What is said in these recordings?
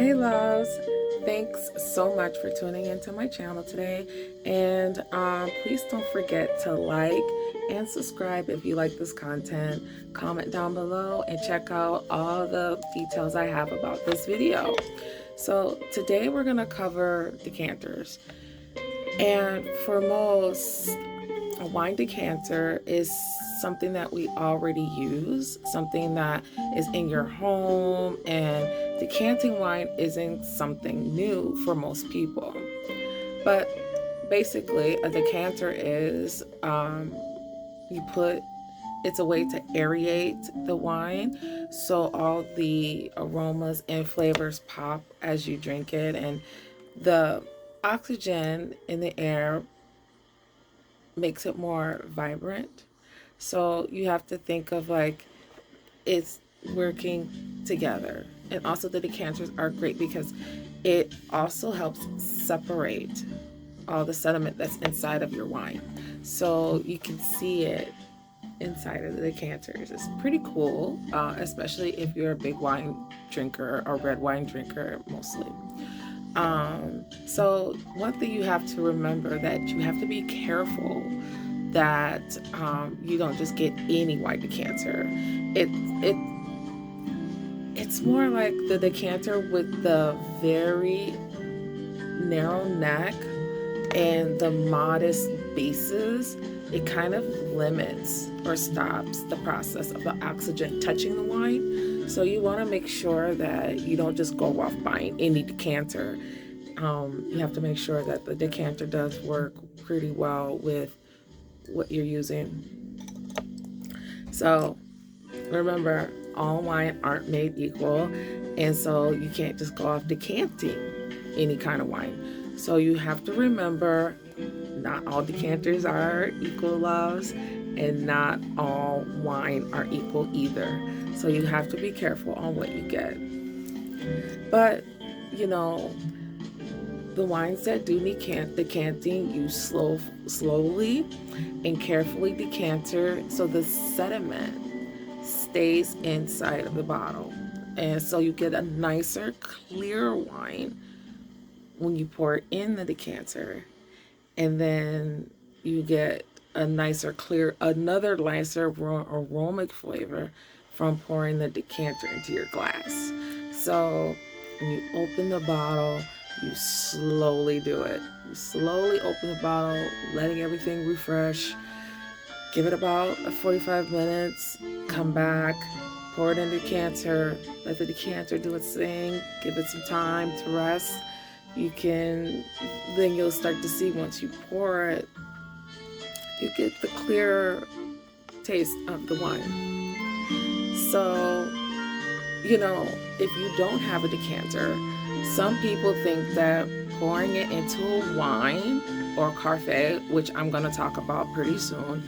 Hey loves, thanks so much for tuning into my channel today, and please don't forget to like and subscribe if you like this content. Comment down below and check out all the details I have about this video. So today we're going to cover decanters, and for most, a wine decanter is something that we already use, something that is in your home, and decanting wine isn't something new for most people. But basically, a decanter is it's a way to aerate the wine so all the aromas and flavors pop as you drink it, and the oxygen in the air makes it more vibrant. So you have to think of like it's working together. And also the decanters are great because it also helps separate all the sediment that's inside of your wine. So you can see it inside of the decanters. It's pretty cool, especially if you're a big wine drinker or red wine drinker mostly. So one thing you have to remember, that you have to be careful that you don't just get any white decanter. It's more like the decanter with the very narrow neck and the modest bases. It kind of limits or stops the process of the oxygen touching the wine. So you want to make sure that you don't just go off buying any decanter. You have to make sure that the decanter does work pretty well with what you're using. So remember, all wine aren't made equal, and so you can't just go off decanting any kind of wine. So you have to remember, not all decanters are equal, loves, and not all wine are equal either. So you have to be careful on what you get. But you know, the wines that do need decanting, you slowly and carefully decanter so the sediment stays inside of the bottle. And so you get a nicer, clear wine when you pour it in the decanter. And then you get a nicer, another nicer aromatic flavor from pouring the decanter into your glass. So when you open the bottle, you slowly do it. You slowly open the bottle, letting everything refresh. Give it about 45 minutes, come back, pour it in the decanter, let the decanter do its thing, give it some time to rest. Then you'll start to see, once you pour it, you get the clear taste of the wine. So, if you don't have a decanter, some people think that pouring it into a wine or Carfe, which I'm going to talk about pretty soon,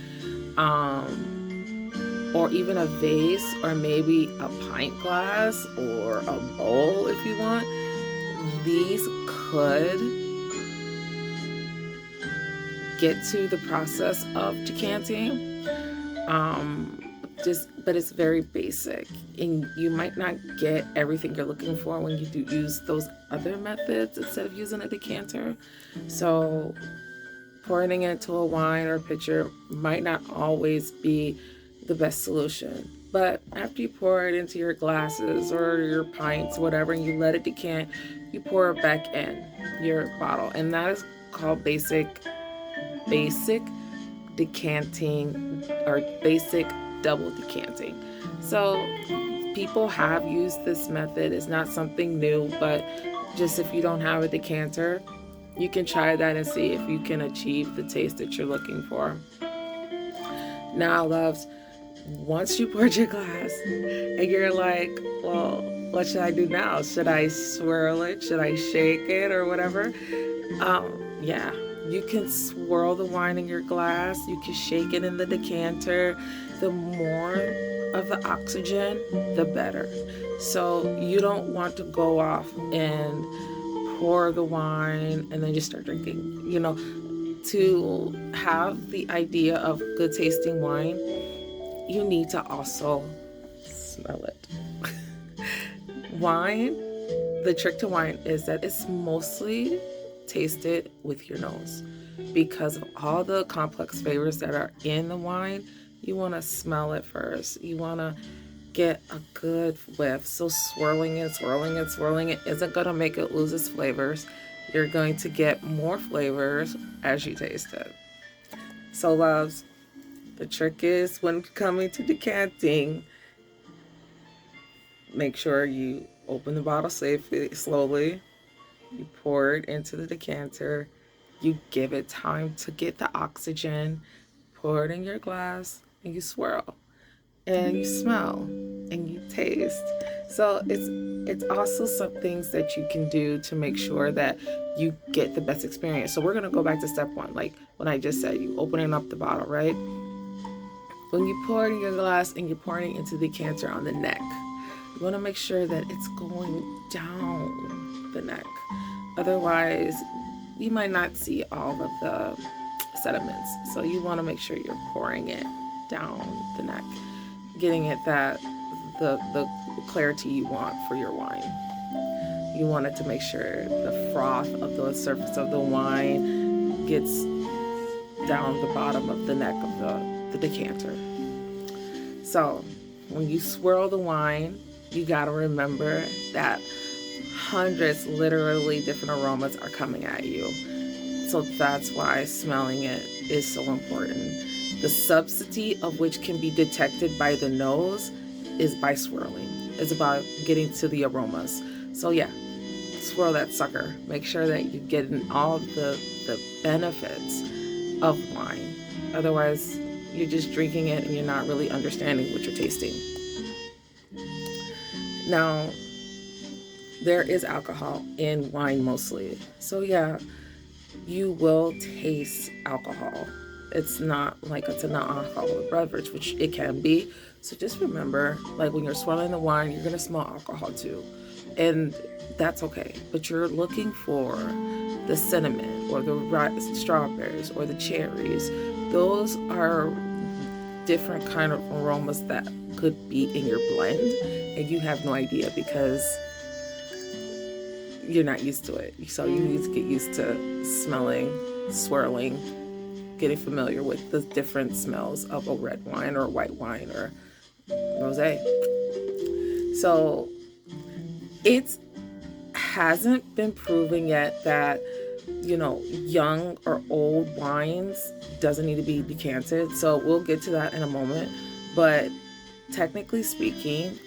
or even a vase, or maybe a pint glass or a bowl if you want, these could get to the process of decanting. But it's very basic, and you might not get everything you're looking for when you do use those other methods instead of using a decanter. So pouring it into a wine or a pitcher might not always be the best solution. But after you pour it into your glasses or your pints, whatever, and you let it decant, you pour it back in your bottle. And that is called basic decanting, or basic double decanting. So people have used this method. It's not something new, but just if you don't have a decanter, you can try that and see if you can achieve the taste that you're looking for. Now, loves, once you poured your glass and you're like, well, what should I do now? Should I swirl it? Should I shake it or whatever? Yeah, you can swirl the wine in your glass. You can shake it in the decanter. The more of the oxygen, the better. So you don't want to go off and pour the wine and then just start drinking. To have the idea of good tasting wine, you need to also smell it. Wine the trick to wine is that it's mostly tasted with your nose because of all the complex flavors that are in the wine. You want to smell it first. You want to get a good whiff. So swirling it, swirling it, swirling it isn't going to make it lose its flavors. You're going to get more flavors as you taste it. So loves, the trick is when coming to decanting, make sure you open the bottle safely, slowly. You pour it into the decanter. You give it time to get the oxygen. Pour it in your glass and you swirl and you smell and you taste. So it's also some things that you can do to make sure that you get the best experience. So we're gonna go back to step one, like when I just said, you opening up the bottle, right? When you pour it in your glass and you're pouring it into the decanter on the neck, you want to make sure that it's going down the neck. Otherwise, you might not see all of the sediments. So you want to make sure you're pouring it down the neck, getting it that the clarity you want for your wine. You want it to make sure the froth of the surface of the wine gets down the bottom of the neck of the decanter. So when you swirl the wine, you got to remember that hundreds, literally different aromas are coming at you. So that's why smelling it is so important. The subtlety of which can be detected by the nose is by swirling. It's about getting to the aromas. So yeah, swirl that sucker. Make sure that you're getting all the benefits of wine. Otherwise, you're just drinking it and you're not really understanding what you're tasting. Now, there is alcohol in wine mostly. So yeah, you will taste alcohol. It's not like it's a non-alcoholic beverage, which it can be. So just remember, like when you're swirling the wine, you're gonna smell alcohol too. And that's okay. But you're looking for the cinnamon or the strawberries or the cherries. Those are different kind of aromas that could be in your blend and you have no idea because you're not used to it. So you need to get used to smelling, swirling, getting familiar with the different smells of a red wine or a white wine or rosé. So it hasn't been proven yet that, you know, young or old wines doesn't need to be decanted. So we'll get to that in a moment. But technically speaking,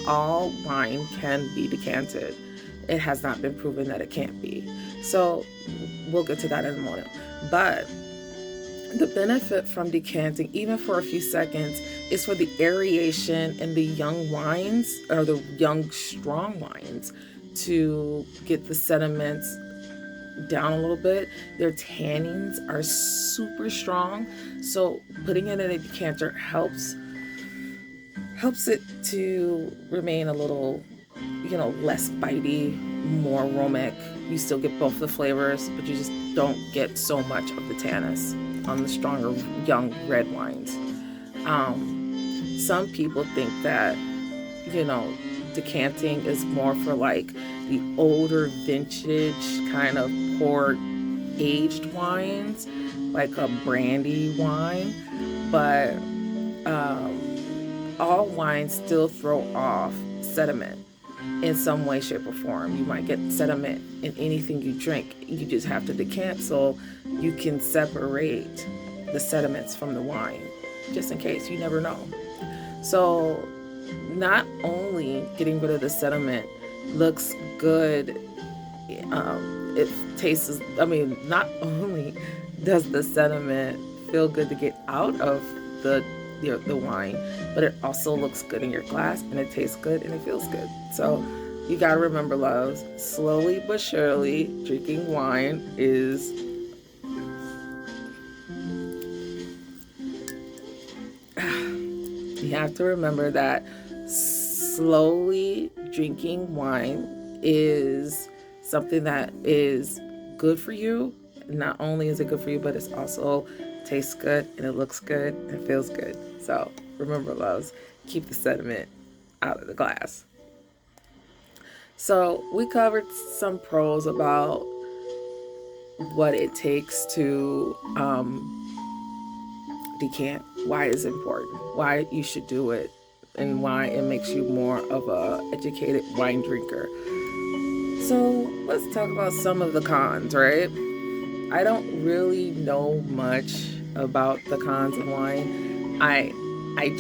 all wine can be decanted. It has not been proven that it can't be. So we'll get to that in a moment. But the benefit from decanting, even for a few seconds, is for the aeration in the young wines or the young strong wines to get the sediments down a little bit. Their tannins are super strong. So putting it in a decanter helps it to remain a little, you know, less bitey, more aromatic. You still get both the flavors, but you just don't get so much of the tannins on the stronger young red wines. Some people think that, you know, decanting is more for like the older vintage kind of port aged wines, like a brandy wine, but all wines still throw off sediment in some way, shape, or form. You might get sediment in anything you drink. You just have to decant so you can separate the sediments from the wine, just in case. You never know. So not only getting rid of the sediment looks good, it tastes, I mean, not only does the sediment feel good to get out of the wine, but it also looks good in your glass and it tastes good and it feels good. So you got to remember, loves, slowly but surely drinking wine is you have to remember that slowly drinking wine is something that is good for you. Not only is it good for you, but it's also tastes good and it looks good and it feels good. So remember, loves, keep the sediment out of the glass. So we covered some pros about what it takes to decant, why it's important, why you should do it, and why it makes you more of a educated wine drinker. So let's talk about some of the cons, right? I don't really know much about the cons of wine. I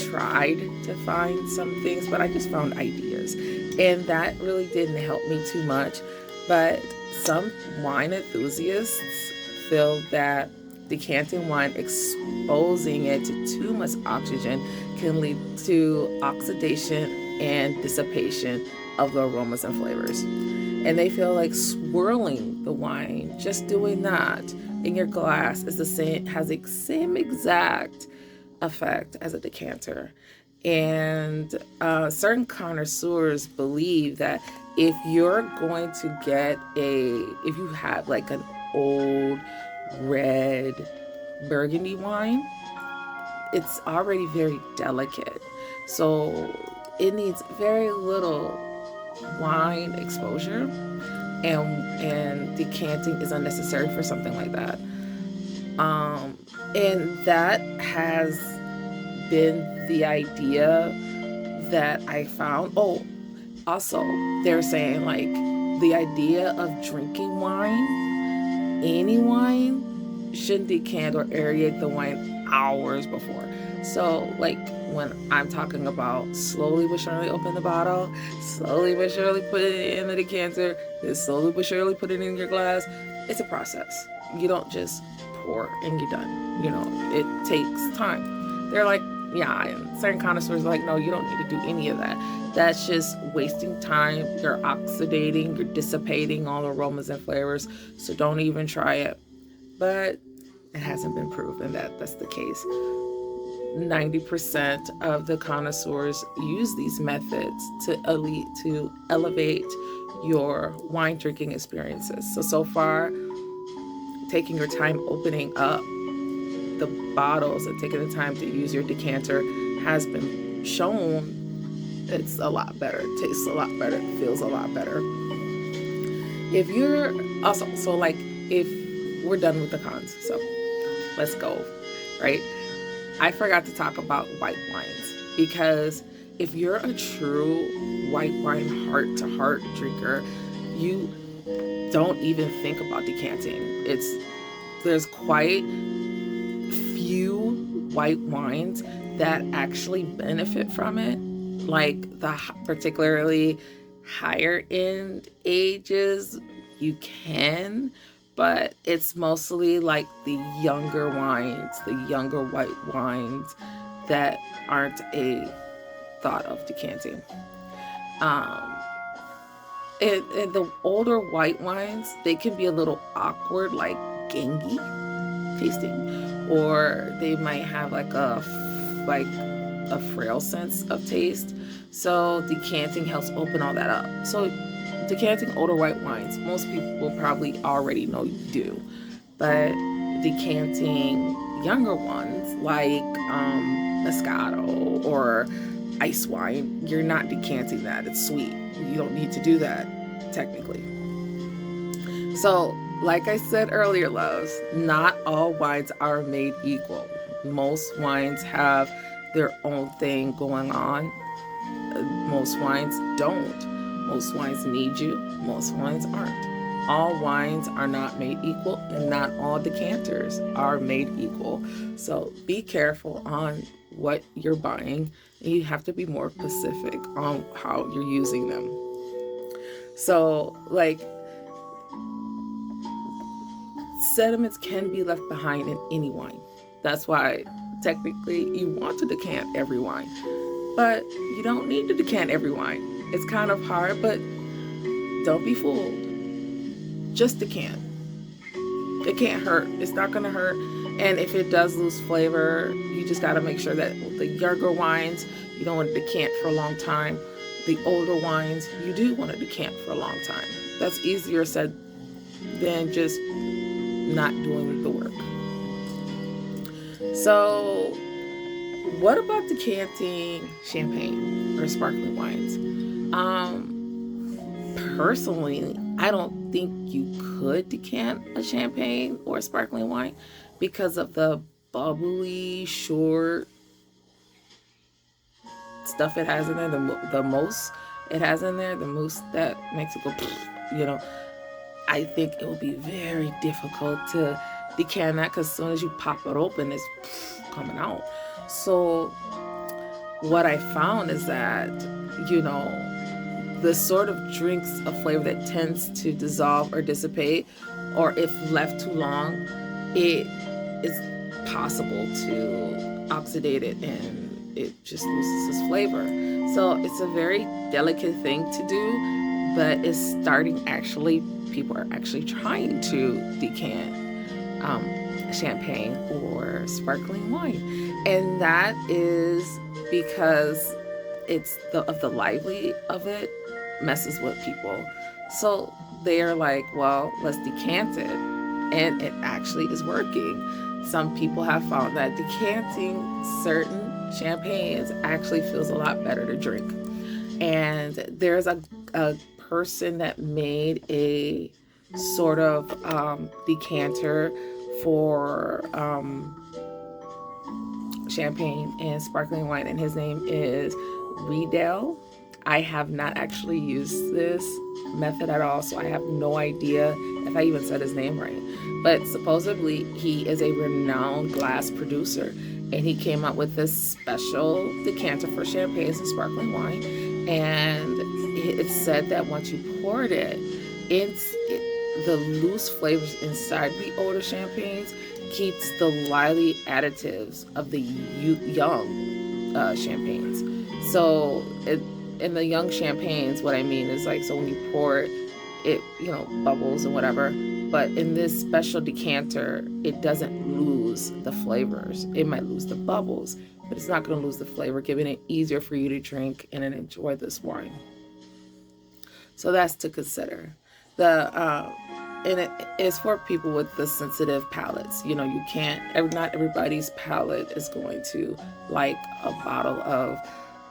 tried to find some things, but I just found ideas. And that really didn't help me too much. But some wine enthusiasts feel that decanting wine, exposing it to too much oxygen, can lead to oxidation and dissipation of the aromas and flavors. And they feel like swirling the wine, just doing that in your glass is the same, has the same exact effect as a decanter. And certain connoisseurs believe that if you're going to get if you have like an old red Burgundy wine, it's already very delicate. So it needs very little wine exposure, and decanting is unnecessary for something like that. And that has been the idea that I found. Oh, also, they're saying like the idea of drinking wine, any wine, should decant or aerate the wine hours before. So, like when I'm talking about slowly but surely open the bottle, slowly but surely put it in the decanter, then slowly but surely put it in your glass, it's a process. You don't just pour and you're done. You know, it takes time. They're like, yeah, and certain connoisseurs are like, no, you don't need to do any of that. That's just wasting time. You're oxidating, you're dissipating all the aromas and flavors. So don't even try it. But it hasn't been proven that that's the case. 90% of the connoisseurs use these methods to elevate your wine drinking experiences. So far, taking your time opening up the bottles and taking the time to use your decanter has been shown it's a lot better. It tastes a lot better. It feels a lot better. If you're also, so like if we're done with the cons, so let's go, right? I forgot to talk about white wines, because if you're a true white wine heart-to-heart drinker, you don't even think about decanting. There's quite few white wines that actually benefit from it, like the particularly higher end ages. You can, but it's mostly like the younger wines, the younger white wines that aren't a thought of decanting. Um, and the older white wines, they can be a little awkward, like gangy tasting, or they might have like a frail sense of taste. So decanting helps open all that up. So decanting older white wines, most people will probably already know you do, but decanting younger ones like Moscato or ice wine, you're not decanting that. It's sweet. You don't need to do that technically. So, like I said earlier, loves, not all wines are made equal. Most wines have their own thing going on. Most wines don't. Most wines need you. Most wines aren't. All wines are not made equal, and not all decanters are made equal. So be careful on what you're buying, and you have to be more specific on how you're using them. So, like, sediments can be left behind in any wine. That's why technically you want to decant every wine, but you don't need to decant every wine. It's kind of hard, but don't be fooled. Just decant. It can't hurt. It's not going to hurt. And if it does lose flavor, you just got to make sure that with the younger wines, you don't want to decant for a long time. The older wines, you do want to decant for a long time. That's easier said than just not doing the work. So, what about decanting champagne or sparkling wines? personally, I don't think you could decant a champagne or a sparkling wine because of the bubbly, short stuff it has in there, the most it has in there, the mousse that makes it go, you know. I think it will be very difficult to decant that because as soon as you pop it open, it's coming out. So what I found is that, you know, the sort of drinks of flavor that tends to dissolve or dissipate, or if left too long, it is possible to oxidate it and it just loses its flavor. So it's a very delicate thing to do, but it's starting actually, people are actually trying to decant champagne or sparkling wine. And that is because it's the lively of it messes with people. So they're like, well, let's decant it. And it actually is working. Some people have found that decanting certain champagnes actually feels a lot better to drink. And there's a person that made a sort of decanter for champagne and sparkling wine, and his name is Riedel. I have not actually used this method at all, so I have no idea if I even said his name right. But supposedly he is a renowned glass producer, and he came up with this special decanter for champagnes and sparkling wine. And it's said that once you poured it, the loose flavors inside the older champagnes keeps the lively additives of the young champagnes. So in the young champagnes, what I mean is like, so when you pour it, you know, bubbles and whatever. But in this special decanter, it doesn't lose the flavors. It might lose the bubbles, but it's not going to lose the flavor, giving it easier for you to drink and enjoy this wine. So that's to consider. And it is for people with the sensitive palates. You know, you can't, not everybody's palate is going to like a bottle of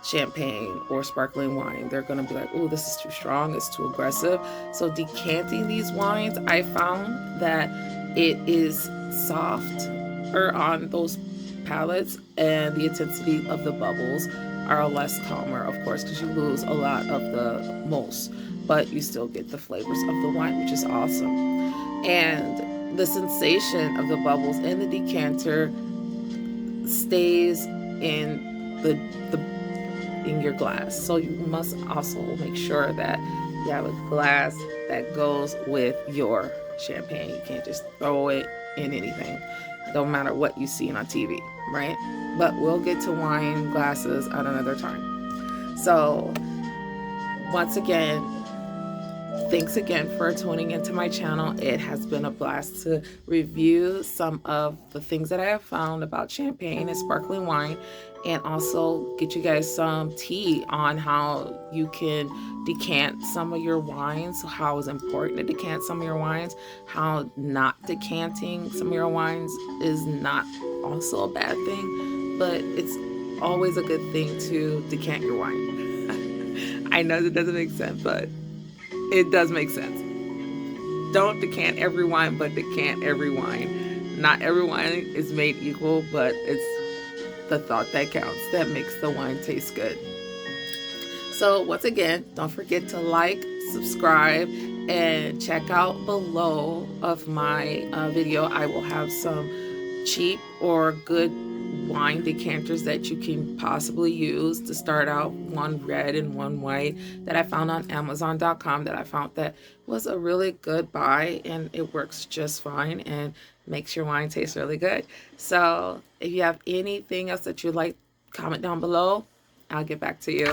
champagne or sparkling wine. They're going to be like, oh, this is too strong, it's too aggressive. So decanting these wines, I found that it is softer on those palates, and the intensity of the bubbles are less calmer, of course, because you lose a lot of the mousse, but you still get the flavors of the wine, which is awesome. And the sensation of the bubbles in the decanter stays in in your glass. So you must also make sure that you have a glass that goes with your champagne. You can't just throw it in anything, no matter what you see on TV, right? But we'll get to wine glasses at another time. So once again, thanks again for tuning into my channel. It has been a blast to review some of the things that I have found about champagne and sparkling wine, and also get you guys some tea on how you can decant some of your wines, how it's important to decant some of your wines, how not decanting some of your wines is not also a bad thing, but it's always a good thing to decant your wine. I know that doesn't make sense, but it does make sense. Don't decant every wine, but decant every wine. Not every wine is made equal, but it's the thought that counts that makes the wine taste good. So once again, don't forget to like, subscribe, and check out below of my video. I will have some cheap or good wine decanters that you can possibly use to start out, one red and one white, that I found on Amazon.com, that I found that was a really good buy, and it works just fine and makes your wine taste really good. So if you have anything else that you'd like, comment down below. I'll get back to you.